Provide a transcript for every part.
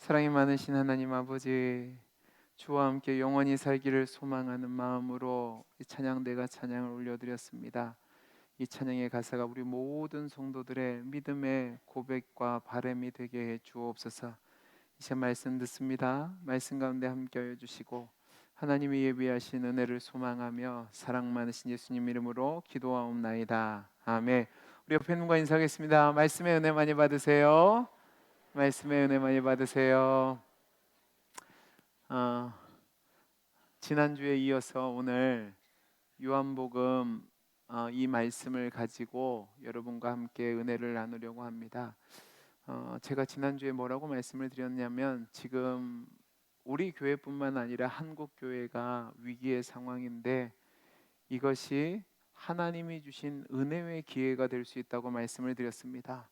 사랑이 많으신 하나님 아버지, 주와 함께 영원히 살기를 소망하는 마음으로 이 찬양 내가 찬양을 올려드렸습니다. 이 찬양의 가사가 우리 모든 성도들의 믿음의 고백과 바람이 되게 해 주옵소서. 이제 말씀 듣습니다. 말씀 가운데 함께하여 주시고 하나님이 예비하신 은혜를 소망하며 사랑 많으신 예수님 이름으로 기도하옵나이다. 아멘. 우리 옆에 있는 분과 인사하겠습니다. 말씀의 은혜 많이 받으세요. 말씀의 은혜 많이 받으세요. 어, 지난주에 이어서 오늘 요한복음 이 말씀을 가지고 여러분과 함께 은혜를 나누려고 합니다. 제가 지난주에 뭐라고 말씀을 드렸냐면 지금 우리 교회뿐만 아니라 한국 교회가 위기의 상황인데 이것이 하나님이 주신 은혜의 기회가 될 수 있다고 말씀을 드렸습니다.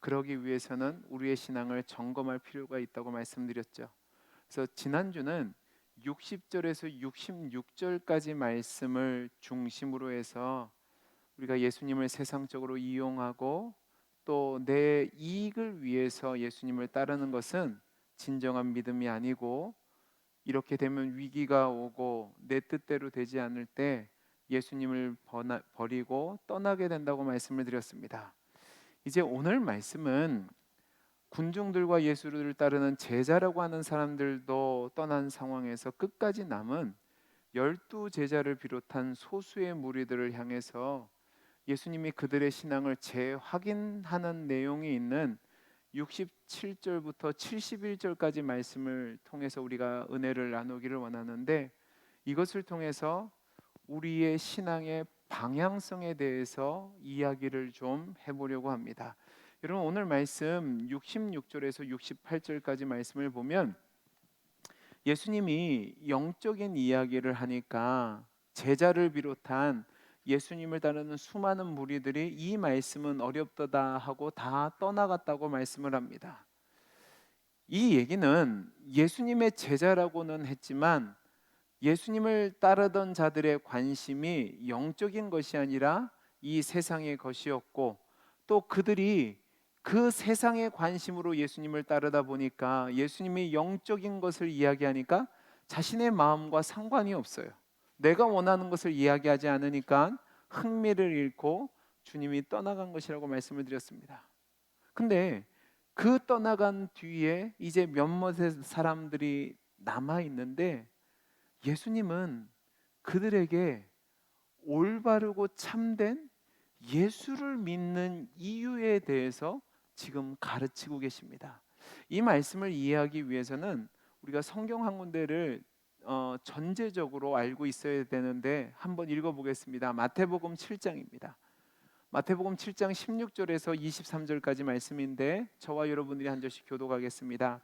그러기 위해서는 우리의 신앙을 점검할 필요가 있다고 말씀드렸죠. 그래서 지난주는 60절에서 66절까지 말씀을 중심으로 해서 우리가 예수님을 세상적으로 이용하고 또 내 이익을 위해서 예수님을 따르는 것은 진정한 믿음이 아니고, 이렇게 되면 위기가 오고 내 뜻대로 되지 않을 때 예수님을 버리고 떠나게 된다고 말씀을 드렸습니다. 이제 오늘 말씀은 군중들과 예수를 따르는 제자라고 하는 사람들도 떠난 상황에서 끝까지 남은 12제자를 비롯한 소수의 무리들을 향해서 예수님이 그들의 신앙을 재확인하는 내용이 있는 67절부터 71절까지 말씀을 통해서 우리가 은혜를 나누기를 원하는데, 이것을 통해서 우리의 신앙의 방향성에 대해서 이야기를 좀 해보려고 합니다. 여러분, 오늘 말씀 66절에서 68절까지 말씀을 보면 예수님이 영적인 이야기를 하니까 제자를 비롯한 예수님을 따르는 수많은 무리들이 이 말씀은 어렵다 하고 다 떠나갔다고 말씀을 합니다. 이 얘기는 예수님의 제자라고는 했지만 예수님을 따르던 자들의 관심이 영적인 것이 아니라 이 세상의 것이었고, 또 그들이 그 세상의 관심으로 예수님을 따르다 보니까 예수님이 영적인 것을 이야기하니까 자신의 마음과 상관이 없어요. 내가 원하는 것을 이야기하지 않으니까 흥미를 잃고 주님이 떠나간 것이라고 말씀을 드렸습니다. 근데 그 떠나간 뒤에 이제 몇몇의 사람들이 남아 있는데 예수님은 그들에게 올바르고 참된 예수를 믿는 이유에 대해서 지금 가르치고 계십니다. 이 말씀을 이해하기 위해서는 우리가 성경 한 군데를 전제적으로 알고 있어야 되는데 한번 읽어보겠습니다. 마태복음 7장입니다. 마태복음 7장 16절에서 23절까지 말씀인데 저와 여러분들이 한 절씩 교독하겠습니다.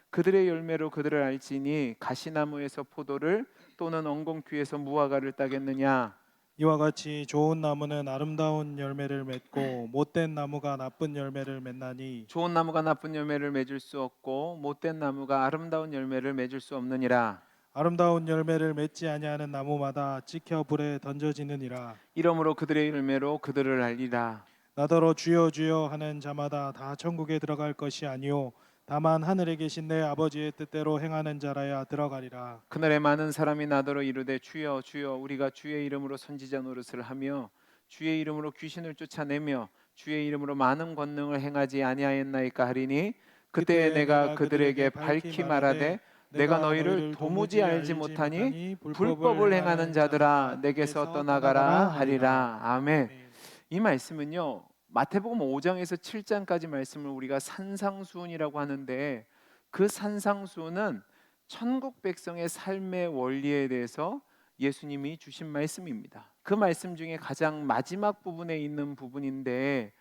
그들의 열매로 그들을 알지니 가시나무에서 포도를 또는 엉겅퀴에서 무화과를 따겠느냐. 이와 같이 좋은 나무는 아름다운 열매를 맺고 못된 나무가 나쁜 열매를 맺나니 좋은 나무가 나쁜 열매를 맺을 수 없고 못된 나무가 아름다운 열매를 맺을 수 없느니라. 아름다운 열매를 맺지 아니하는 나무마다 찍혀 불에 던져지느니라. 이러므로 그들의 열매로 그들을 알리라. 나더러 주여 주여 하는 자마다 다 천국에 들어갈 것이 아니요 다만 하늘에 계신 내 아버지의 뜻대로 행하는 자라야 들어가리라. 그날에 많은 사람이 나더러 이르되 주여 주여 우리가 주의 이름으로 선지자 노릇을 하며 주의 이름으로 귀신을 쫓아내며 주의 이름으로 많은 권능을 행하지 아니하였나이까 하리니 그때에 내가 그들에게 밝히 말하되 내가 너희를 도무지 알지 못하니 불법을 행하는 자들아 내게서 떠나가라 하리라. 아멘. 아멘. 이 말씀은요, 마태복음 5장에서 7장까지 말씀을 우리가 산상수훈이라고 하는데, 그 산상수훈은 천국 백성의 삶의 원리에 대해서 예수님이 주신 말씀입니다. 그 말씀 중에 가장 마지막 부분에 있는 부분인데,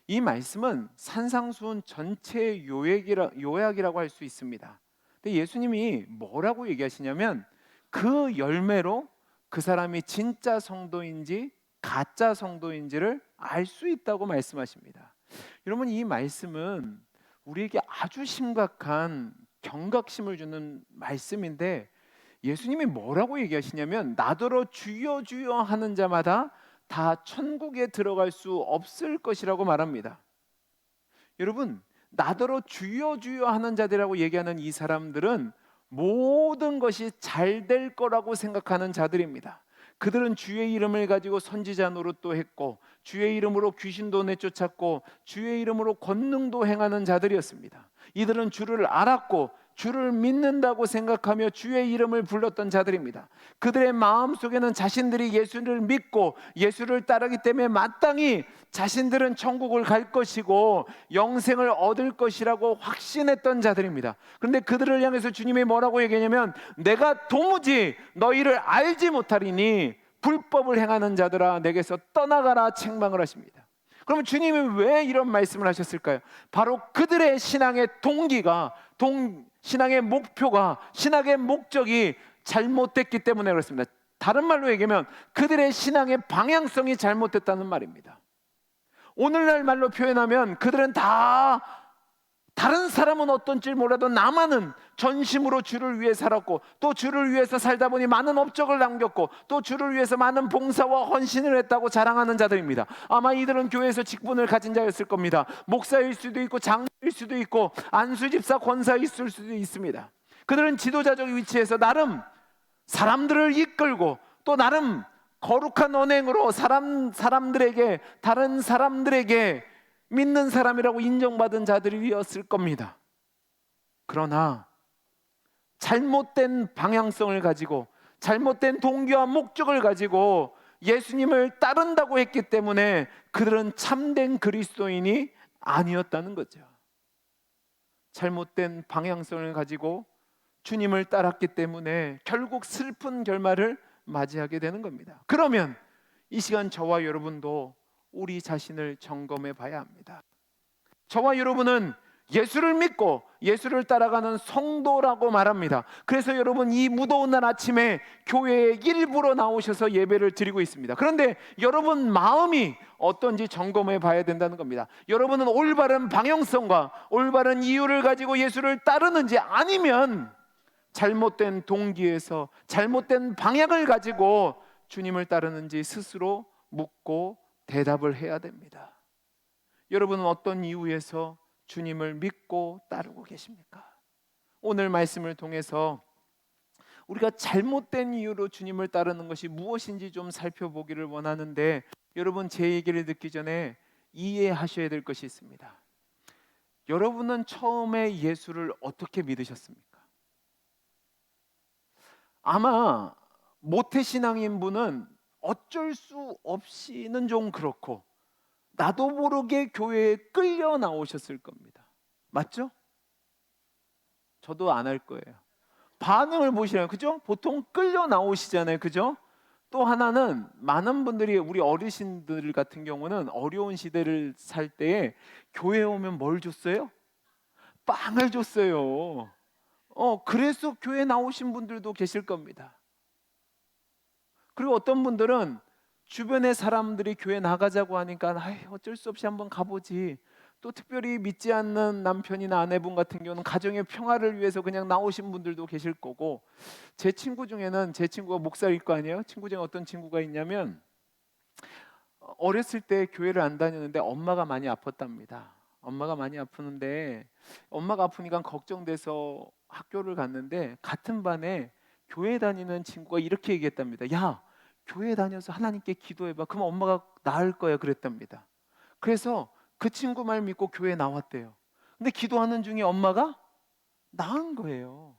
이 말씀은 산상수훈 전체의 요약이라고 할 수 있습니다. 근데 예수님이 뭐라고 얘기하시냐면 그 열매로 그 사람이 진짜 성도인지 가짜 성도인지를 알 수 있다고 말씀하십니다. 여러분, 이 말씀은 우리에게 아주 심각한 경각심을 주는 말씀인데, 예수님이 뭐라고 얘기하시냐면 나더러 주여 주여 하는 자마다 다 천국에 들어갈 수 없을 것이라고 말합니다. 여러분, 나더러 주여 주여 하는 자들이라고 얘기하는 이 사람들은 모든 것이 잘 될 거라고 생각하는 자들입니다. 그들은 주의 이름을 가지고 선지자 노릇도 했고, 주의 이름으로 귀신도 내쫓았고, 주의 이름으로 권능도 행하는 자들이었습니다. 이들은 주를 알았고 주를 믿는다고 생각하며 주의 이름을 불렀던 자들입니다. 그들의 마음속에는 자신들이 예수를 믿고 예수를 따르기 때문에 마땅히 자신들은 천국을 갈 것이고 영생을 얻을 것이라고 확신했던 자들입니다. 그런데 그들을 향해서 주님이 뭐라고 얘기하냐면, 내가 도무지 너희를 알지 못하리니 불법을 행하는 자들아 내게서 떠나가라 책망을 하십니다. 그러면 주님이 왜 이런 말씀을 하셨을까요? 바로 그들의 신앙의 동기가, 신앙의 목표가, 신앙의 목적이 잘못됐기 때문에 그렇습니다. 다른 말로 얘기하면 그들의 신앙의 방향성이 잘못됐다는 말입니다. 오늘날 말로 표현하면 그들은 다른 사람은 어떤지 몰라도 나만은 전심으로 주를 위해 살았고, 또 주를 위해서 살다 보니 많은 업적을 남겼고, 또 주를 위해서 많은 봉사와 헌신을 했다고 자랑하는 자들입니다. 아마 이들은 교회에서 직분을 가진 자였을 겁니다. 목사일 수도 있고 장로일 수도 있고 안수집사 권사일 수도 있습니다. 그들은 지도자적 위치에서 나름 사람들을 이끌고 또 나름 거룩한 언행으로 사람들에게, 다른 사람들에게 믿는 사람이라고 인정받은 자들이었을 겁니다. 그러나 잘못된 방향성을 가지고, 잘못된 동기와 목적을 가지고 예수님을 따른다고 했기 때문에 그들은 참된 그리스도인이 아니었다는 거죠. 잘못된 방향성을 가지고 주님을 따랐기 때문에 결국 슬픈 결말을 맞이하게 되는 겁니다. 그러면 이 시간 저와 여러분도 우리 자신을 점검해 봐야 합니다. 저와 여러분은 예수를 믿고 예수를 따라가는 성도라고 말합니다. 그래서 여러분 이 무더운 날 아침에 교회에 일부러 나오셔서 예배를 드리고 있습니다. 그런데 여러분 마음이 어떤지 점검해 봐야 된다는 겁니다. 여러분은 올바른 방향성과 올바른 이유를 가지고 예수를 따르는지, 아니면 잘못된 동기에서 잘못된 방향을 가지고 주님을 따르는지 스스로 묻고 대답을 해야 됩니다. 여러분은 어떤 이유에서 주님을 믿고 따르고 계십니까? 오늘 말씀을 통해서 우리가 잘못된 이유로 주님을 따르는 것이 무엇인지 좀 살펴보기를 원하는데, 여러분 제 얘기를 듣기 전에 이해하셔야 될 것이 있습니다. 여러분은 처음에 예수를 어떻게 믿으셨습니까? 아마 모태신앙인 분은 어쩔 수 없이는 좀 그렇고 나도 모르게 교회에 끌려 나오셨을 겁니다. 맞죠? 저도 안 할 거예요. 반응을 보시라요. 그죠? 보통 끌려 나오시잖아요. 그죠? 또 하나는 많은 분들이, 우리 어르신들 같은 경우는 어려운 시대를 살 때에 교회에 오면 뭘 줬어요? 빵을 줬어요. 그래서 교회 나오신 분들도 계실 겁니다. 그리고 어떤 분들은 주변의 사람들이 교회 나가자고 하니까 어쩔 수 없이 한번 가보지. 또 특별히 믿지 않는 남편이나 아내분 같은 경우는 가정의 평화를 위해서 그냥 나오신 분들도 계실 거고, 제 친구 중에는, 제 친구가 목사일 거 아니에요? 친구 중에 어떤 친구가 있냐면 어렸을 때 교회를 안 다녔는데 엄마가 많이 아팠답니다. 엄마가 많이 아프는데 엄마가 아프니까 걱정돼서 학교를 갔는데 같은 반에 교회 다니는 친구가 이렇게 얘기했답니다. 야, 교회 다녀서 하나님께 기도해봐. 그럼 엄마가 나을 거야 그랬답니다. 그래서 그 친구 말 믿고 교회 나왔대요. 근데 기도하는 중에 엄마가 나은 거예요.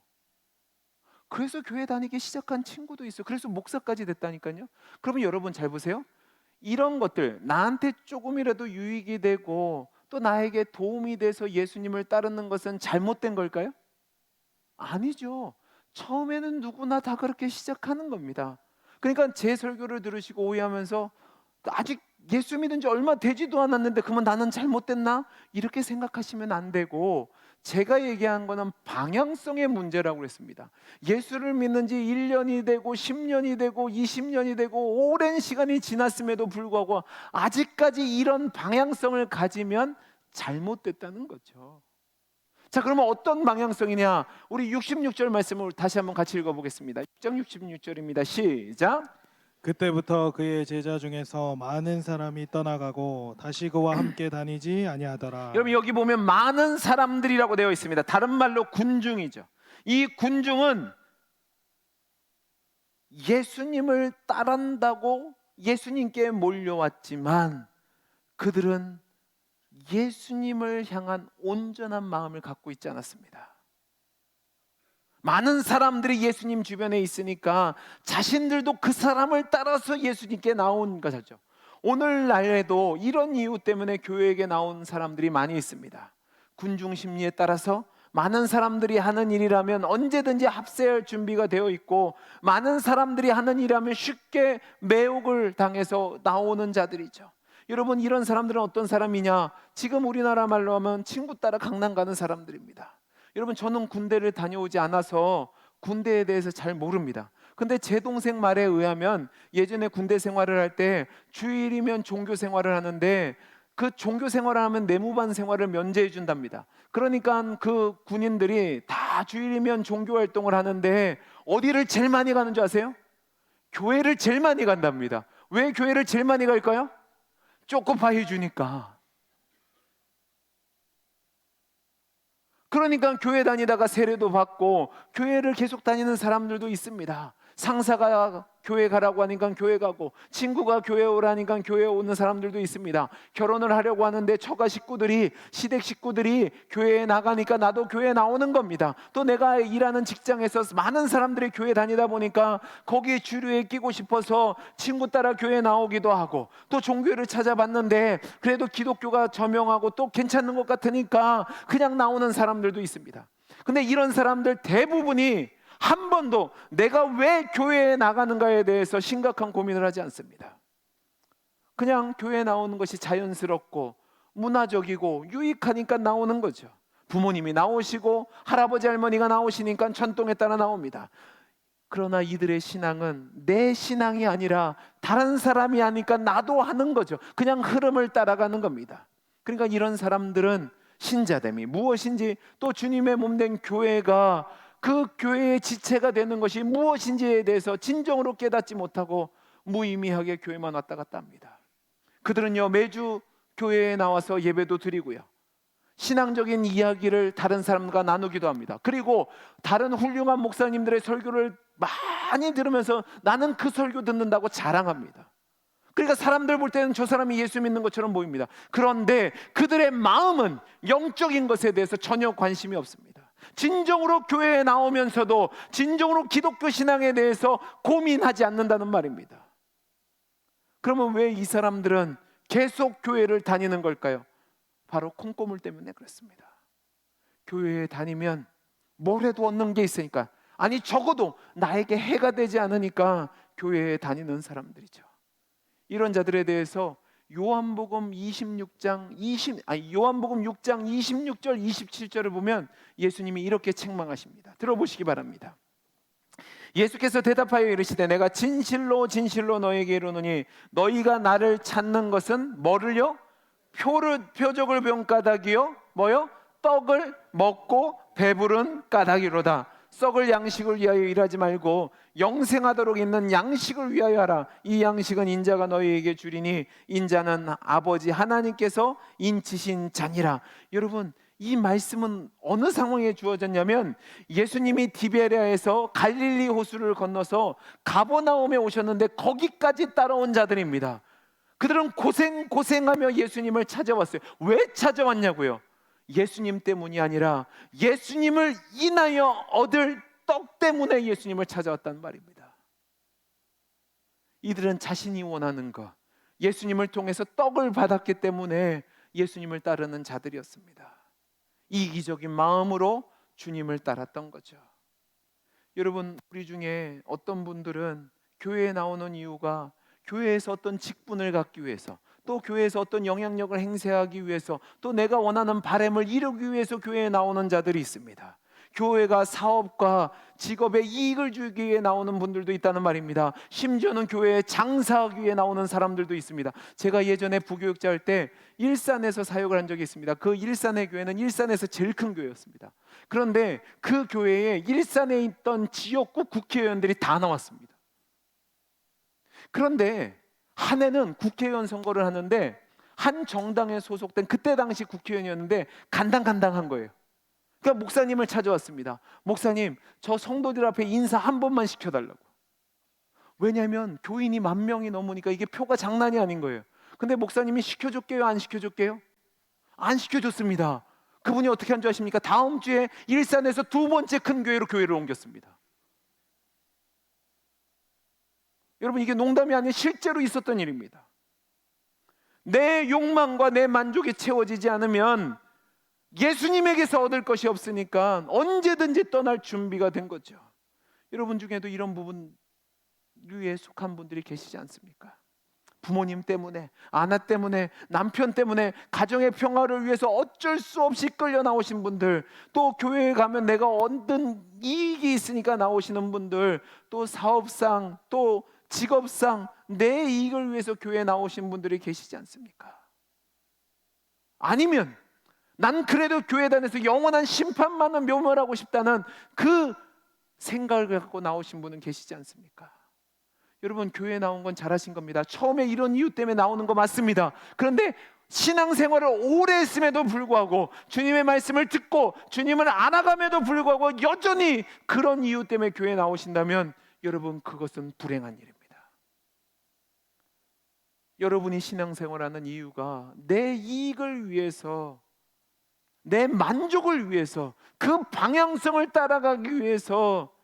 그래서 교회 다니기 시작한 친구도 있어요. 그래서 목사까지 됐다니까요. 그러면 여러분 잘 보세요. 이런 것들, 나한테 조금이라도 유익이 되고 또 나에게 도움이 돼서 예수님을 따르는 것은 잘못된 걸까요? 아니죠. 처음에는 누구나 다 그렇게 시작하는 겁니다. 그러니까 제 설교를 들으시고 오해하면서 아직 예수 믿은 지 얼마 되지도 않았는데 그러면 나는 잘못됐나? 이렇게 생각하시면 안 되고, 제가 얘기한 거는 방향성의 문제라고 그랬습니다. 예수를 믿는 지 1년이 되고 10년이 되고 20년이 되고 오랜 시간이 지났음에도 불구하고 아직까지 이런 방향성을 가지면 잘못됐다는 거죠. 자, 그러면 어떤 방향성이냐? 우리 66절 말씀을 다시 한번 같이 읽어보겠습니다. 6장 66절입니다. 시작. 그때부터 그의 제자 중에서 많은 사람이 떠나가고 다시 그와 함께 다니지 아니하더라. 여러분 여기 보면 많은 사람들이라고 되어 있습니다. 다른 말로 군중이죠. 이 군중은 예수님을 따른다고 예수님께 몰려왔지만 그들은 예수님을 향한 온전한 마음을 갖고 있지 않았습니다. 많은 사람들이 예수님 주변에 있으니까 자신들도 그 사람을 따라서 예수님께 나온 것이죠. 오늘날에도 이런 이유 때문에 교회에 나온 사람들이 많이 있습니다. 군중 심리에 따라서 많은 사람들이 하는 일이라면 언제든지 합세할 준비가 되어 있고, 많은 사람들이 하는 일이라면 쉽게 매혹을 당해서 나오는 자들이죠. 여러분, 이런 사람들은 어떤 사람이냐? 지금 우리나라 말로 하면 친구 따라 강남 가는 사람들입니다. 여러분, 저는 군대를 다녀오지 않아서 군대에 대해서 잘 모릅니다. 근데 제 동생 말에 의하면 예전에 군대 생활을 할 때 주일이면 종교 생활을 하는데 그 종교 생활을 하면 내무반 생활을 면제해 준답니다. 그러니까 그 군인들이 다 주일이면 종교 활동을 하는데 어디를 제일 많이 가는 줄 아세요? 교회를 제일 많이 간답니다. 왜 교회를 제일 많이 갈까요? 쪼꼬파이 주니까. 그러니까 교회 다니다가 세례도 받고 교회를 계속 다니는 사람들도 있습니다. 상사가 교회 가라고 하니까 교회 가고, 친구가 교회 오라니까 교회 오는 사람들도 있습니다. 결혼을 하려고 하는데 처가 식구들이, 시댁 식구들이 교회에 나가니까 나도 교회에 나오는 겁니다. 또 내가 일하는 직장에서 많은 사람들이 교회 다니다 보니까 거기에 주류에 끼고 싶어서 친구 따라 교회 나오기도 하고, 또 종교를 찾아봤는데 그래도 기독교가 저명하고 또 괜찮은 것 같으니까 그냥 나오는 사람들도 있습니다. 근데 이런 사람들 대부분이 한 번도 내가 왜 교회에 나가는가에 대해서 심각한 고민을 하지 않습니다. 그냥 교회에 나오는 것이 자연스럽고 문화적이고 유익하니까 나오는 거죠. 부모님이 나오시고 할아버지 할머니가 나오시니까 전통에 따라 나옵니다. 그러나 이들의 신앙은 내 신앙이 아니라 다른 사람이 하니까 나도 하는 거죠. 그냥 흐름을 따라가는 겁니다. 그러니까 이런 사람들은 신자됨이 무엇인지, 또 주님의 몸된 교회가 그 교회의 지체가 되는 것이 무엇인지에 대해서 진정으로 깨닫지 못하고 무의미하게 교회만 왔다 갔다 합니다. 그들은요, 매주 교회에 나와서 예배도 드리고요, 신앙적인 이야기를 다른 사람과 나누기도 합니다. 그리고 다른 훌륭한 목사님들의 설교를 많이 들으면서 나는 그 설교 듣는다고 자랑합니다. 그러니까 사람들 볼 때는 저 사람이 예수 믿는 것처럼 보입니다. 그런데 그들의 마음은 영적인 것에 대해서 전혀 관심이 없습니다. 진정으로 교회에 나오면서도 진정으로 기독교 신앙에 대해서 고민하지 않는다는 말입니다. 그러면 왜 이 사람들은 계속 교회를 다니는 걸까요? 바로 콩고물 때문에 그렇습니다. 교회에 다니면 뭘 해도 얻는 게 있으니까, 아니 적어도 나에게 해가 되지 않으니까 교회에 다니는 사람들이죠. 이런 자들에 대해서 요한복음 6장 26절 27절을 보면 예수님이 이렇게 책망하십니다. 들어보시기 바랍니다. 예수께서 대답하여 이르시되 내가 진실로 진실로 너에게 이르노니 너희가 나를 찾는 것은 뭐를요? 표적을 본 까닭이요? 뭐요? 떡을 먹고 배부른 까닭이로다. 썩을 양식을 위하여 일하지 말고 영생하도록 있는 양식을 위하여 하라. 이 양식은 인자가 너희에게 주리니 인자는 아버지 하나님께서 인치신 자니라. 여러분, 이 말씀은 어느 상황에 주어졌냐면 예수님이 디베랴에서 갈릴리 호수를 건너서 가버나움에 오셨는데 거기까지 따라온 자들입니다. 그들은 고생하며 예수님을 찾아왔어요. 왜 찾아왔냐고요? 예수님 때문이 아니라 예수님을 인하여 얻을 떡 때문에 예수님을 찾아왔단 말입니다. 이들은 자신이 원하는 것, 예수님을 통해서 떡을 받았기 때문에 예수님을 따르는 자들이었습니다. 이기적인 마음으로 주님을 따랐던 거죠. 여러분, 우리 중에 어떤 분들은 교회에 나오는 이유가 교회에서 어떤 직분을 갖기 위해서, 또 교회에서 어떤 영향력을 행사하기 위해서, 또 내가 원하는 바램을 이루기 위해서 교회에 나오는 자들이 있습니다. 교회가 사업과 직업에 이익을 주기 위해 나오는 분들도 있다는 말입니다. 심지어는 교회에 장사하기 위해 나오는 사람들도 있습니다. 제가 예전에 부교육자 할 때 일산에서 사역을 한 적이 있습니다. 그 일산의 교회는 일산에서 제일 큰 교회였습니다. 그런데 그 교회에 일산에 있던 지역구 국회의원들이 다 나왔습니다. 그런데 한 해는 국회의원 선거를 하는데 한 정당에 소속된 그때 당시 국회의원이었는데 간당간당한 거예요. 그러니까 목사님을 찾아왔습니다. 목사님, 저 성도들 앞에 인사 한 번만 시켜달라고. 왜냐하면 교인이 10,000명이 넘으니까 이게 표가 장난이 아닌 거예요. 근데 목사님이 시켜줬게요? 안 시켜줬게요? 안 시켜줬습니다. 그분이 어떻게 한 줄 아십니까? 다음 주에 일산에서 2번째 큰 교회로 교회를 옮겼습니다. 여러분, 이게 농담이 아니라 실제로 있었던 일입니다. 내 욕망과 내 만족이 채워지지 않으면 예수님에게서 얻을 것이 없으니까 언제든지 떠날 준비가 된 거죠. 여러분 중에도 이런 부분류에 속한 분들이 계시지 않습니까? 부모님 때문에, 아내 때문에, 남편 때문에 가정의 평화를 위해서 어쩔 수 없이 끌려 나오신 분들, 또 교회에 가면 내가 얻는 이익이 있으니까 나오시는 분들, 또 사업상, 또 직업상 내 이익을 위해서 교회에 나오신 분들이 계시지 않습니까? 아니면 난 그래도 교회 다녀서 영원한 심판만은 멸하고 싶다는 그 생각을 갖고 나오신 분은 계시지 않습니까? 여러분, 교회에 나온 건 잘하신 겁니다. 처음에 이런 이유 때문에 나오는 거 맞습니다. 그런데 신앙생활을 오래 했음에도 불구하고, 주님의 말씀을 듣고 주님을 알아감에도 불구하고 여전히 그런 이유 때문에 교회에 나오신다면 여러분, 그것은 불행한 일입니다. 여러분이 신앙생활하는 이유가 내 이익을 위해서, 내 만족을 위해서, 그 방향성을 따라가기 위해서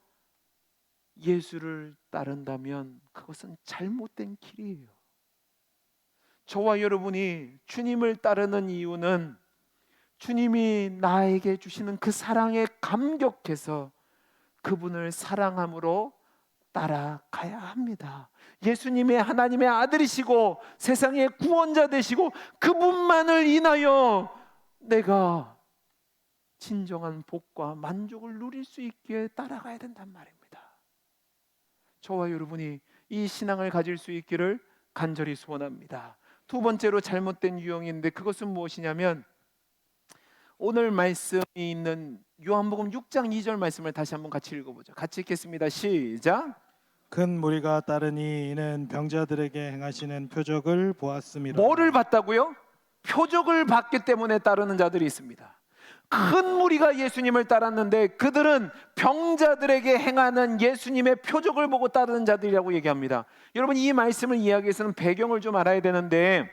예수를 따른다면 그것은 잘못된 길이에요. 저와 여러분이 주님을 따르는 이유는 주님이 나에게 주시는 그 사랑에 감격해서 그분을 사랑함으로 따라가야 합니다. 예수님이 하나님의 아들이시고 세상의 구원자 되시고 그분만을 인하여 내가 진정한 복과 만족을 누릴 수 있기에 따라가야 된단 말입니다. 저와 여러분이 이 신앙을 가질 수 있기를 간절히 소원합니다. 두 번째로 잘못된 유형인데 그것은 무엇이냐면, 오늘 말씀이 있는 요한복음 6장 2절 말씀을 다시 한번 같이 읽어보죠. 같이 읽겠습니다. 시작. 큰 무리가 따르니 이는 병자들에게 행하시는 표적을 보았습니다. 뭐를 봤다고요? 표적을 봤기 때문에 따르는 자들이 있습니다. 큰 무리가 예수님을 따랐는데 그들은 병자들에게 행하는 예수님의 표적을 보고 따르는 자들이라고 얘기합니다. 여러분, 이 말씀을 이해하기 위해서는 배경을 좀 알아야 되는데,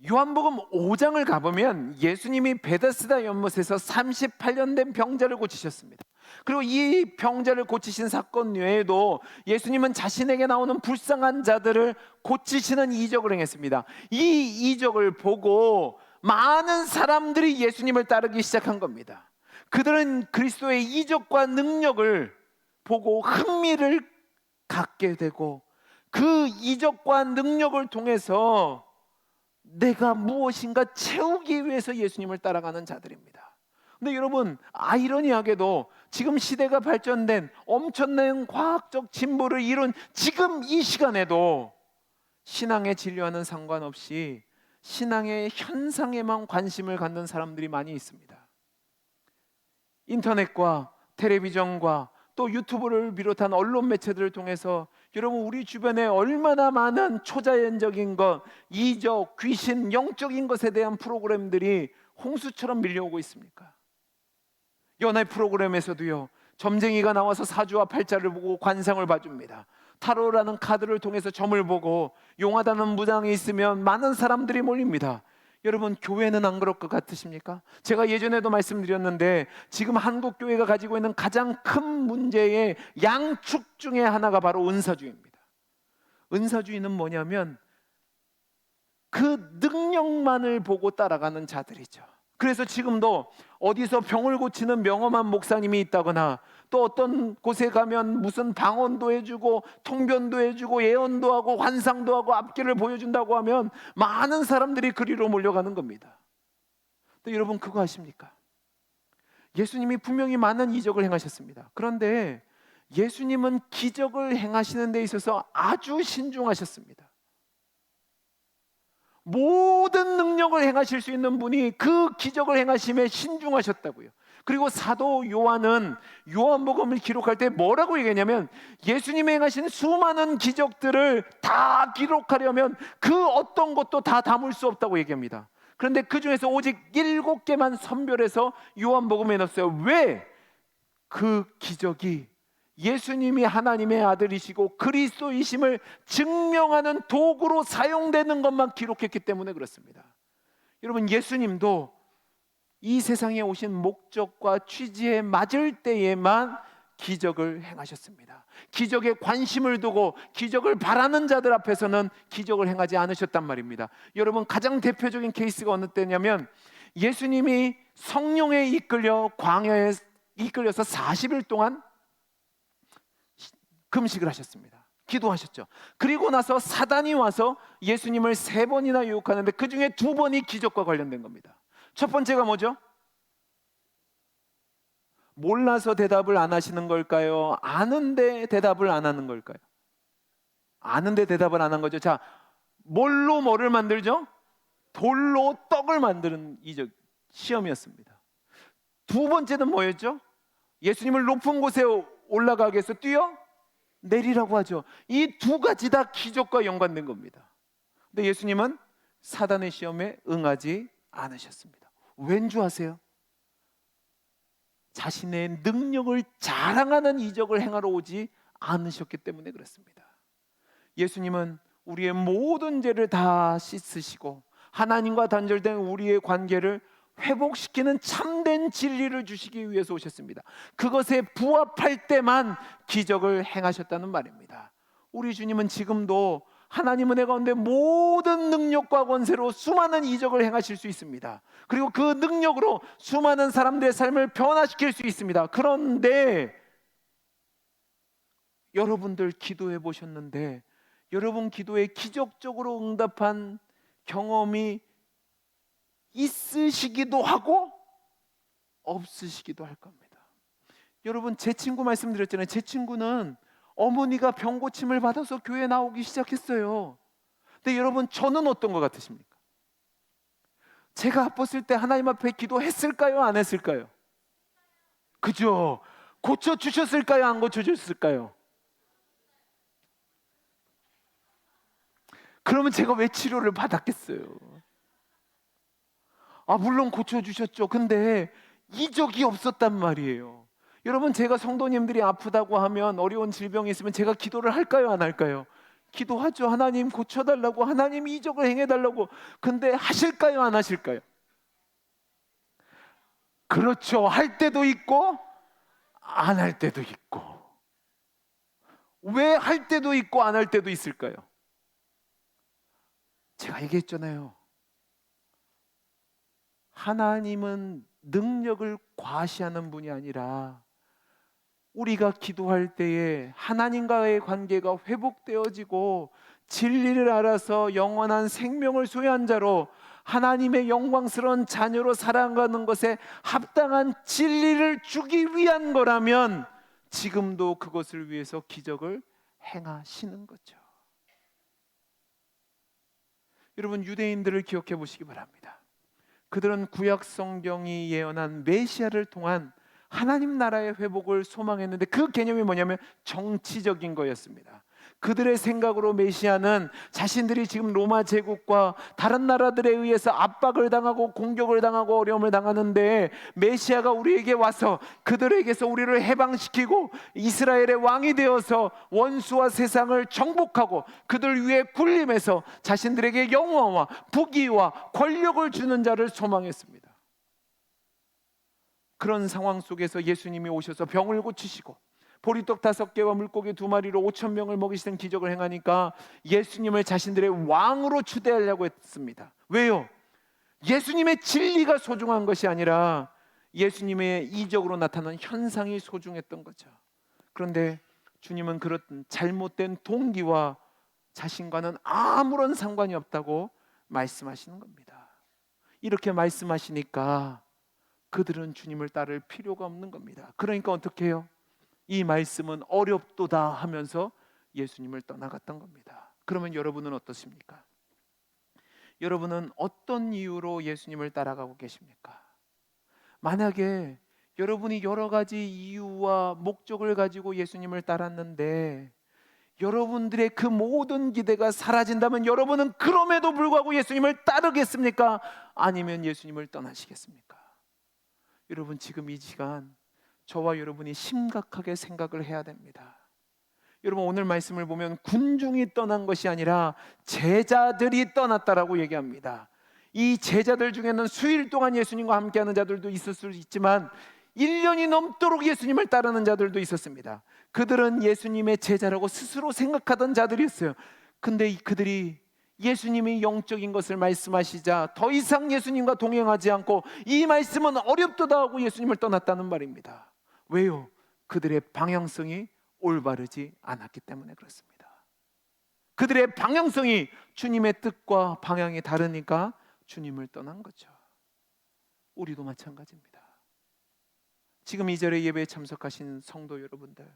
요한복음 5장을 가보면 예수님이 베데스다 연못에서 38년 된 병자를 고치셨습니다. 그리고 이 병자를 고치신 사건 외에도 예수님은 자신에게 나오는 불쌍한 자들을 고치시는 이적을 행했습니다. 이 이적을 보고 많은 사람들이 예수님을 따르기 시작한 겁니다. 그들은 그리스도의 이적과 능력을 보고 흥미를 갖게 되고 그 이적과 능력을 통해서 내가 무엇인가 채우기 위해서 예수님을 따라가는 자들입니다. 근데 여러분, 아이러니하게도 지금 시대가 발전된 엄청난 과학적 진보를 이룬 지금 이 시간에도 신앙의 진리와는 상관없이 신앙의 현상에만 관심을 갖는 사람들이 많이 있습니다. 인터넷과 텔레비전과 또 유튜브를 비롯한 언론 매체들을 통해서 여러분, 우리 주변에 얼마나 많은 초자연적인 것, 이적, 귀신, 영적인 것에 대한 프로그램들이 홍수처럼 밀려오고 있습니까? 연애 프로그램에서도요, 점쟁이가 나와서 사주와 팔자를 보고 관상을 봐줍니다. 타로라는 카드를 통해서 점을 보고 용하다는 무당이 있으면 많은 사람들이 몰립니다. 여러분, 교회는 안 그럴 것 같으십니까? 제가 예전에도 말씀드렸는데 지금 한국 교회가 가지고 있는 가장 큰 문제의 양축 중에 하나가 바로 은사주의입니다. 은사주의는 뭐냐면 그 능력만을 보고 따라가는 자들이죠. 그래서 지금도 어디서 병을 고치는 명엄한 목사님이 있다거나 또 어떤 곳에 가면 무슨 방언도 해주고 통변도 해주고 예언도 하고 환상도 하고 앞길을 보여준다고 하면 많은 사람들이 그리로 몰려가는 겁니다. 근데 여러분, 그거 아십니까? 예수님이 분명히 많은 이적을 행하셨습니다. 그런데 예수님은 기적을 행하시는 데 있어서 아주 신중하셨습니다. 모든 능력을 행하실 수 있는 분이 그 기적을 행하심에 신중하셨다고요. 그리고 사도 요한은 요한복음을 기록할 때 뭐라고 얘기했냐면, 예수님이 행하신 수많은 기적들을 다 기록하려면 그 어떤 것도 다 담을 수 없다고 얘기합니다. 그런데 그 중에서 오직 7개만 선별해서 요한복음에 넣었어요. 왜? 그 기적이 예수님이 하나님의 아들이시고 그리스도이심을 증명하는 도구로 사용되는 것만 기록했기 때문에 그렇습니다. 여러분, 예수님도 이 세상에 오신 목적과 취지에 맞을 때에만 기적을 행하셨습니다. 기적에 관심을 두고 기적을 바라는 자들 앞에서는 기적을 행하지 않으셨단 말입니다. 여러분, 가장 대표적인 케이스가 어느 때냐면, 예수님이 성령에 이끌려 광야에 이끌려서 40일 동안 금식을 하셨습니다. 기도하셨죠. 그리고 나서 사단이 와서 예수님을 3번이나 유혹하는데 그 중에 2번이 기적과 관련된 겁니다. 첫 번째가 뭐죠? 몰라서 대답을 안 하시는 걸까요? 아는데 대답을 안 하는 걸까요? 아는데 대답을 안 한 거죠. 자, 뭘로 뭐를 만들죠? 돌로 떡을 만드는 이적 시험이었습니다. 2번째는 뭐였죠? 예수님을 높은 곳에 올라가게 해서 뛰어 내리라고 하죠. 이 2가지 다 기적과 연관된 겁니다. 근데 예수님은 사단의 시험에 응하지 않으셨습니다. 왠 줄 아세요? 자신의 능력을 자랑하는 이적을 행하러 오지 않으셨기 때문에 그렇습니다. 예수님은 우리의 모든 죄를 다 씻으시고 하나님과 단절된 우리의 관계를 회복시키는 참된 진리를 주시기 위해서 오셨습니다. 그것에 부합할 때만 기적을 행하셨다는 말입니다. 우리 주님은 지금도 하나님 은혜 가운데 모든 능력과 권세로 수많은 이적을 행하실 수 있습니다. 그리고 그 능력으로 수많은 사람들의 삶을 변화시킬 수 있습니다. 그런데 여러분들 기도해 보셨는데, 여러분 기도에 기적적으로 응답한 경험이 있으시기도 하고 없으시기도 할 겁니다. 여러분, 제 친구 말씀드렸잖아요. 제 친구는 어머니가 병 고침을 받아서 교회 나오기 시작했어요. 근데 여러분, 저는 어떤 것 같으십니까? 제가 아팠을 때 하나님 앞에 기도했을까요? 안 했을까요? 그죠? 고쳐주셨을까요? 안 고쳐주셨을까요? 그러면 제가 왜 치료를 받았겠어요? 물론 고쳐주셨죠. 근데 이적이 없었단 말이에요. 여러분, 제가 성도님들이 아프다고 하면, 어려운 질병이 있으면 제가 기도를 할까요? 안 할까요? 기도하죠. 하나님 고쳐달라고, 하나님 이적을 행해달라고. 근데 하실까요? 안 하실까요? 그렇죠. 할 때도 있고 안 할 때도 있고. 왜 할 때도 있고 안 할 때도 있을까요? 제가 얘기했잖아요. 하나님은 능력을 과시하는 분이 아니라 우리가 기도할 때에 하나님과의 관계가 회복되어지고 진리를 알아서 영원한 생명을 소유한 자로 하나님의 영광스러운 자녀로 살아가는 것에 합당한 진리를 주기 위한 거라면 지금도 그것을 위해서 기적을 행하시는 거죠. 여러분, 유대인들을 기억해 보시기 바랍니다. 그들은 구약 성경이 예언한 메시아를 통한 하나님 나라의 회복을 소망했는데, 그 개념이 뭐냐면 정치적인 거였습니다. 그들의 생각으로 메시아는 자신들이 지금 로마 제국과 다른 나라들에 의해서 압박을 당하고 공격을 당하고 어려움을 당하는데, 메시아가 우리에게 와서 그들에게서 우리를 해방시키고 이스라엘의 왕이 되어서 원수와 세상을 정복하고 그들 위에 군림해서 자신들에게 영화와 부귀와 권력을 주는 자를 소망했습니다. 그런 상황 속에서 예수님이 오셔서 병을 고치시고 보리떡 5개와 물고기 2마리로 5,000명을 먹이시는 기적을 행하니까 예수님을 자신들의 왕으로 추대하려고 했습니다. 왜요? 예수님의 진리가 소중한 것이 아니라 예수님의 이적으로 나타난 현상이 소중했던 거죠. 그런데 주님은 그런 잘못된 동기와 자신과는 아무런 상관이 없다고 말씀하시는 겁니다. 이렇게 말씀하시니까 그들은 주님을 따를 필요가 없는 겁니다. 그러니까 어떻게 해요? 이 말씀은 어렵도다 하면서 예수님을 떠나갔던 겁니다. 그러면 여러분은 어떻습니까? 여러분은 어떤 이유로 예수님을 따라가고 계십니까? 만약에 여러분이 여러 가지 이유와 목적을 가지고 예수님을 따랐는데 여러분들의 그 모든 기대가 사라진다면 여러분은 그럼에도 불구하고 예수님을 따르겠습니까? 아니면 예수님을 떠나시겠습니까? 여러분, 지금 이 시간 저와 여러분이 심각하게 생각을 해야 됩니다. 여러분, 오늘 말씀을 보면 군중이 떠난 것이 아니라 제자들이 떠났다라고 얘기합니다. 이 제자들 중에는 수일 동안 예수님과 함께하는 자들도 있을 수 있지만 1년이 넘도록 예수님을 따르는 자들도 있었습니다. 그들은 예수님의 제자라고 스스로 생각하던 자들이었어요. 근데 그들이 예수님이 영적인 것을 말씀하시자 더 이상 예수님과 동행하지 않고 이 말씀은 어렵도다 하고 예수님을 떠났다는 말입니다. 왜요? 그들의 방향성이 올바르지 않았기 때문에 그렇습니다. 그들의 방향성이 주님의 뜻과 방향이 다르니까 주님을 떠난 거죠. 우리도 마찬가지입니다. 지금 이 절에 예배에 참석하신 성도 여러분들,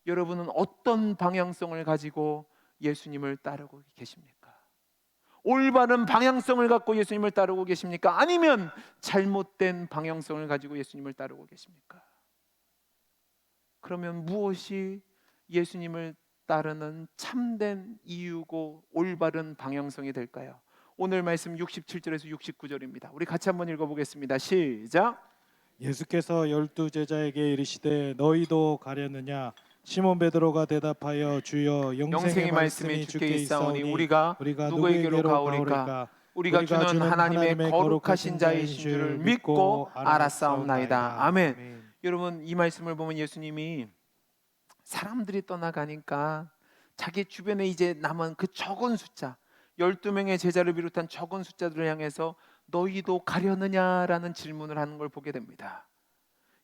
여러분은 어떤 방향성을 가지고 예수님을 따르고 계십니까? 올바른 방향성을 갖고 예수님을 따르고 계십니까? 아니면 잘못된 방향성을 가지고 예수님을 따르고 계십니까? 그러면 무엇이 예수님을 따르는 참된 이유고 올바른 방향성이 될까요? 오늘 말씀 67절에서 69절입니다. 우리 같이 한번 읽어보겠습니다. 시작. 예수께서 12 제자에게 이르시되 너희도 가려느냐? 시몬 베드로가 대답하여 주여 영생의 말씀이 주께 있사오니 우리가 누구에게로 가오리까? 우리가 주는 하나님의 거룩하신 자이신 줄을 믿고 알았사옵나이다. 아멘. 여러분, 이 말씀을 보면 예수님이 사람들이 떠나가니까 자기 주변에 이제 남은 그 적은 숫자 12명의 제자를 비롯한 적은 숫자들을 향해서 너희도 가려느냐라는 질문을 하는 걸 보게 됩니다.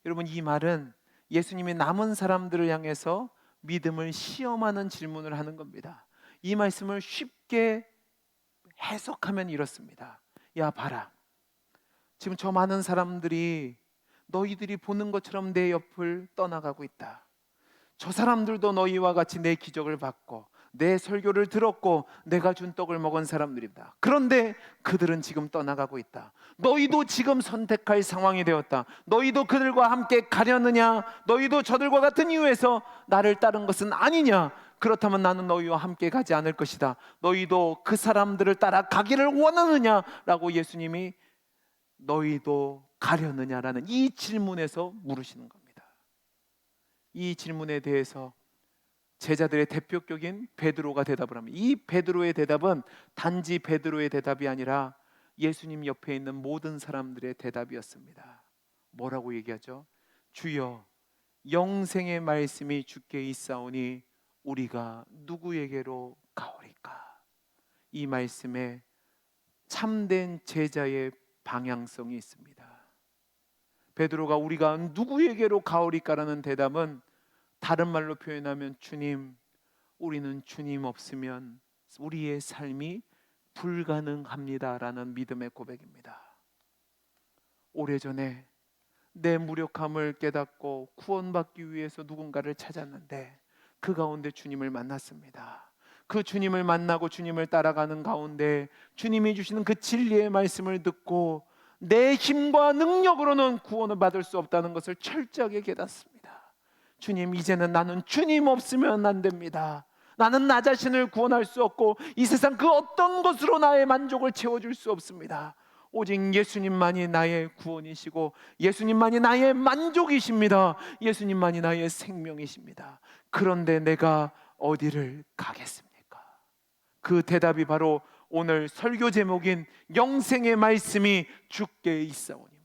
여러분, 이 말은 예수님이 남은 사람들을 향해서 믿음을 시험하는 질문을 하는 겁니다. 이 말씀을 쉽게 해석하면 이렇습니다. 야, 봐라. 지금 저 많은 사람들이 너희들이 보는 것처럼 내 옆을 떠나가고 있다. 저 사람들도 너희와 같이 내 기적을 받고 내 설교를 들었고 내가 준 떡을 먹은 사람들이다. 그런데 그들은 지금 떠나가고 있다. 너희도 지금 선택할 상황이 되었다. 너희도 그들과 함께 가려느냐? 너희도 저들과 같은 이유에서 나를 따른 것은 아니냐? 그렇다면 나는 너희와 함께 가지 않을 것이다. 너희도 그 사람들을 따라 가기를 원하느냐? 라고 예수님이 너희도 가려느냐라는 이 질문에서 물으시는 겁니다. 이 질문에 대해서 제자들의 대표격인 베드로가 대답을 합니다. 이 베드로의 대답은 단지 베드로의 대답이 아니라 예수님 옆에 있는 모든 사람들의 대답이었습니다. 뭐라고 얘기하죠? 주여, 영생의 말씀이 주께 있사오니 우리가 누구에게로 가오리까? 이 말씀에 참된 제자의 방향성이 있습니다. 베드로가 우리가 누구에게로 가오리까라는 대답은 다른 말로 표현하면 주님, 우리는 주님 없으면 우리의 삶이 불가능합니다라는 믿음의 고백입니다. 오래전에 내 무력함을 깨닫고 구원받기 위해서 누군가를 찾았는데 그 가운데 주님을 만났습니다. 그 주님을 만나고 주님을 따라가는 가운데 주님이 주시는 그 진리의 말씀을 듣고 내 힘과 능력으로는 구원을 받을 수 없다는 것을 철저하게 깨닫습니다. 주님, 이제는 나는 주님 없으면 안 됩니다. 나는 나 자신을 구원할 수 없고 이 세상 그 어떤 것으로 나의 만족을 채워줄 수 없습니다. 오직 예수님만이 나의 구원이시고 예수님만이 나의 만족이십니다. 예수님만이 나의 생명이십니다. 그런데 내가 어디를 가겠습니까? 그 대답이 바로 오늘 설교 제목인 영생의 말씀이 주께 있사오니입니다.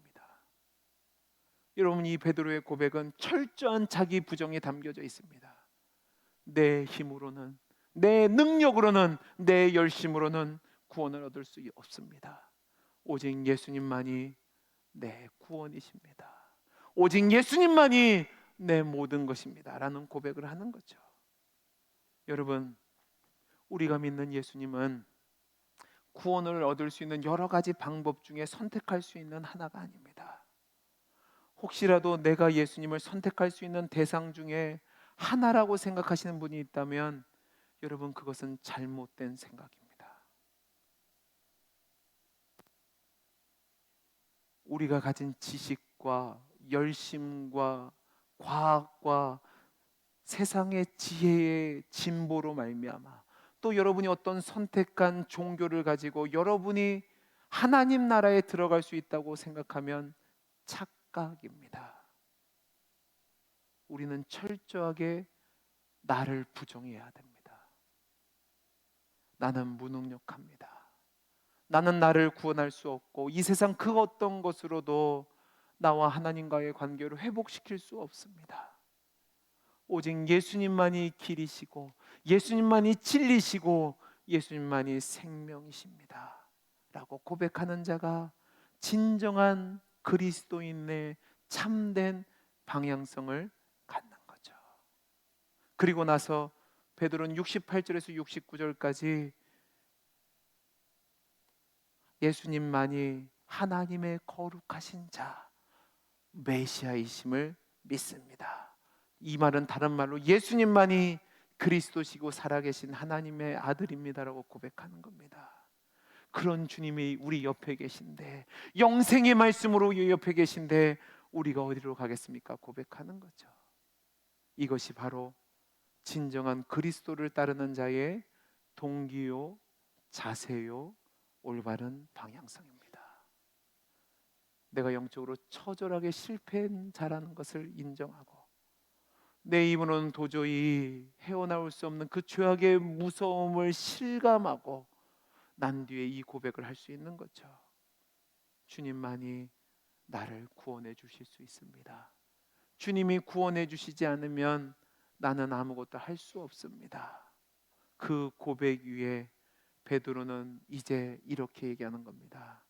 여러분, 이 베드로의 고백은 철저한 자기 부정이 담겨져 있습니다. 내 힘으로는, 내 능력으로는, 내 열심으로는 구원을 얻을 수 없습니다. 오직 예수님만이 내 구원이십니다. 오직 예수님만이 내 모든 것입니다 라는 고백을 하는 거죠. 여러분, 우리가 믿는 예수님은 구원을 얻을 수 있는 여러 가지 방법 중에 선택할 수 있는 하나가 아닙니다. 혹시라도 내가 예수님을 선택할 수 있는 대상 중에 하나라고 생각하시는 분이 있다면 여러분, 그것은 잘못된 생각입니다. 우리가 가진 지식과 열심과 과학과 세상의 지혜의 진보로 말미암아, 또 여러분이 어떤 선택한 종교를 가지고 여러분이 하나님 나라에 들어갈 수 있다고 생각하면 착각입니다. 우리는 철저하게 나를 부정해야 됩니다. 나는 무능력합니다. 나는 나를 구원할 수 없고 이 세상 그 어떤 것으로도 나와 하나님과의 관계를 회복시킬 수 없습니다. 오직 예수님만이 길이시고 예수님만이 진리시고 예수님만이 생명이십니다 라고 고백하는 자가 진정한 그리스도인의 참된 방향성을 갖는 거죠. 그리고 나서 베드로는 68절에서 69절까지 예수님만이 하나님의 거룩하신 자 메시아이심을 믿습니다. 이 말은 다른 말로 예수님만이 그리스도시고 살아계신 하나님의 아들입니다라고 고백하는 겁니다. 그런 주님이 우리 옆에 계신데, 영생의 말씀으로 우리 옆에 계신데 우리가 어디로 가겠습니까? 고백하는 거죠. 이것이 바로 진정한 그리스도를 따르는 자의 동기요, 자세요, 올바른 방향성입니다. 내가 영적으로 처절하게 실패한 자라는 것을 인정하고 내 입으로는 도저히 헤어나올 수 없는 그 죄악의 무서움을 실감하고 난 뒤에 이 고백을 할 수 있는 거죠. 주님만이 나를 구원해 주실 수 있습니다. 주님이 구원해 주시지 않으면 나는 아무것도 할 수 없습니다. 그 고백 위에 베드로는 이제 이렇게 얘기하는 겁니다.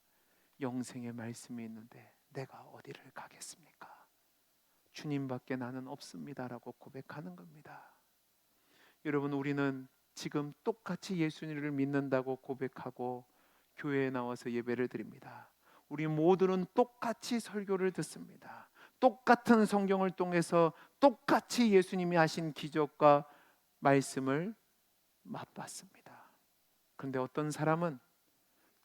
영생의 말씀이 있는데 내가 어디를 가겠습니까? 주님밖에 나는 없습니다라고 고백하는 겁니다. 여러분, 우리는 지금 똑같이 예수님을 믿는다고 고백하고 교회에 나와서 예배를 드립니다. 우리 모두는 똑같이 설교를 듣습니다. 똑같은 성경을 통해서 똑같이 예수님이 하신 기적과 말씀을 맛봤습니다. 그런데 어떤 사람은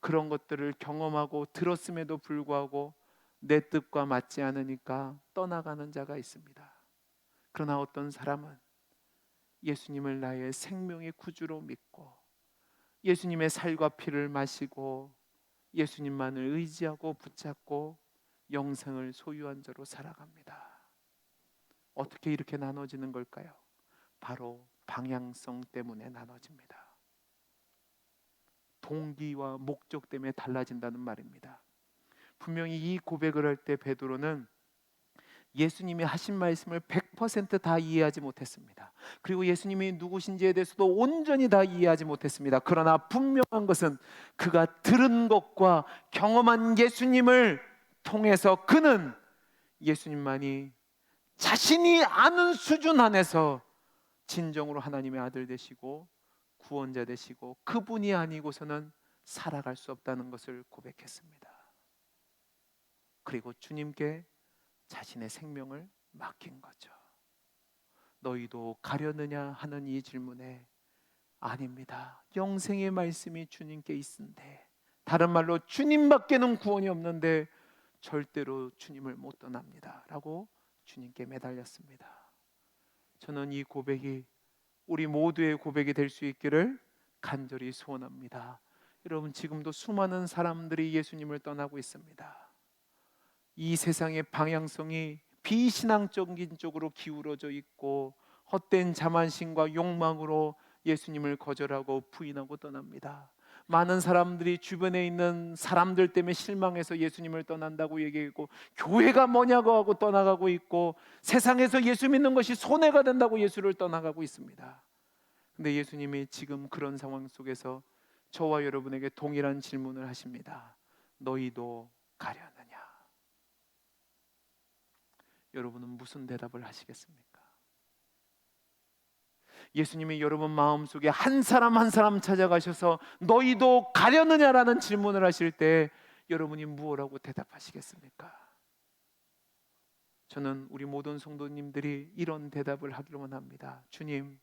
그런 것들을 경험하고 들었음에도 불구하고 내 뜻과 맞지 않으니까 떠나가는 자가 있습니다. 그러나 어떤 사람은 예수님을 나의 생명의 구주로 믿고 예수님의 살과 피를 마시고 예수님만을 의지하고 붙잡고 영생을 소유한 자로 살아갑니다. 어떻게 이렇게 나눠지는 걸까요? 바로 방향성 때문에 나눠집니다. 동기와 목적 때문에 달라진다는 말입니다. 분명히 이 고백을 할 때 베드로는 예수님이 하신 말씀을 100%다 이해하지 못했습니다. 그리고 예수님이 누구신지에 대해서도 온전히 다 이해하지 못했습니다. 그러나 분명한 것은 그가 들은 것과 경험한 예수님을 통해서 그는 예수님만이 자신이 아는 수준 안에서 진정으로 하나님의 아들 되시고 구원자 되시고 그분이 아니고서는 살아갈 수 없다는 것을 고백했습니다. 그리고 주님께 자신의 생명을 맡긴 거죠. 너희도 가려느냐 하는 이 질문에 아닙니다. 영생의 말씀이 주님께 있은데, 다른 말로 주님밖에는 구원이 없는데 절대로 주님을 못 떠납니다 라고 주님께 매달렸습니다. 저는 이 고백이 우리 모두의 고백이 될 수 있기를 간절히 소원합니다. 여러분, 지금도 수많은 사람들이 예수님을 떠나고 있습니다. 이 세상의 방향성이 비신앙적인 쪽으로 기울어져 있고 헛된 자만심과 욕망으로 예수님을 거절하고 부인하고 떠납니다. 많은 사람들이 주변에 있는 사람들 때문에 실망해서 예수님을 떠난다고 얘기하고 교회가 뭐냐고 하고 떠나가고 있고 세상에서 예수 믿는 것이 손해가 된다고 예수를 떠나가고 있습니다. 근데 예수님이 지금 그런 상황 속에서 저와 여러분에게 동일한 질문을 하십니다. 너희도 가려느냐? 여러분은 무슨 대답을 하시겠습니까? 예수님이 여러분 마음속에 한 사람 한 사람 찾아가셔서 너희도 가려느냐라는 질문을 하실 때 여러분이 무엇라고 대답하시겠습니까? 저는 우리 모든 성도님들이 이런 대답을 하기로만 합니다. 주님,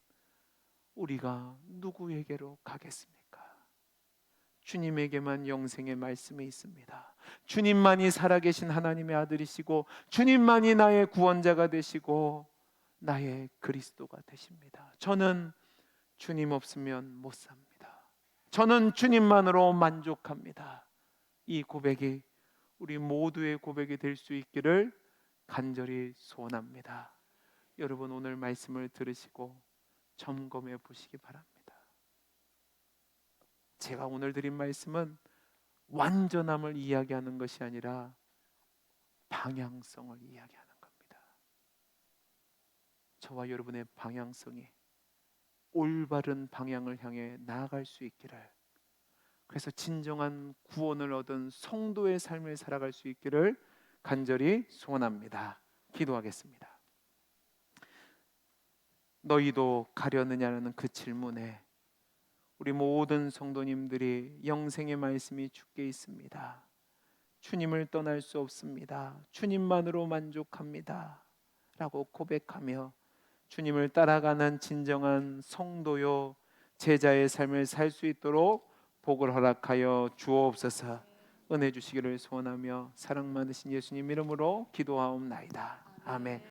우리가 누구에게로 가겠습니까? 주님에게만 영생의 말씀이 있습니다. 주님만이 살아계신 하나님의 아들이시고 주님만이 나의 구원자가 되시고 나의 그리스도가 되십니다. 저는 주님 없으면 못 삽니다. 저는 주님만으로 만족합니다. 이 고백이 우리 모두의 고백이 될 수 있기를 간절히 소원합니다. 여러분 오늘 말씀을 들으시고 점검해 보시기 바랍니다. 제가 오늘 드린 말씀은 완전함을 이야기하는 것이 아니라 방향성을 이야기하는 겁니다. 저와 여러분의 방향성이 올바른 방향을 향해 나아갈 수 있기를, 그래서 진정한 구원을 얻은 성도의 삶을 살아갈 수 있기를 간절히 소원합니다. 기도하겠습니다. 너희도 가려느냐는 그 질문에 우리 모든 성도님들이 영생의 말씀이 주께 있습니다. 주님을 떠날 수 없습니다. 주님만으로 만족합니다. 라고 고백하며 주님을 따라가는 진정한 성도요 제자의 삶을 살 수 있도록 복을 허락하여 주옵소서. 은혜 주시기를 소원하며 사랑 많으신 예수님 이름으로 기도하옵나이다. 아멘.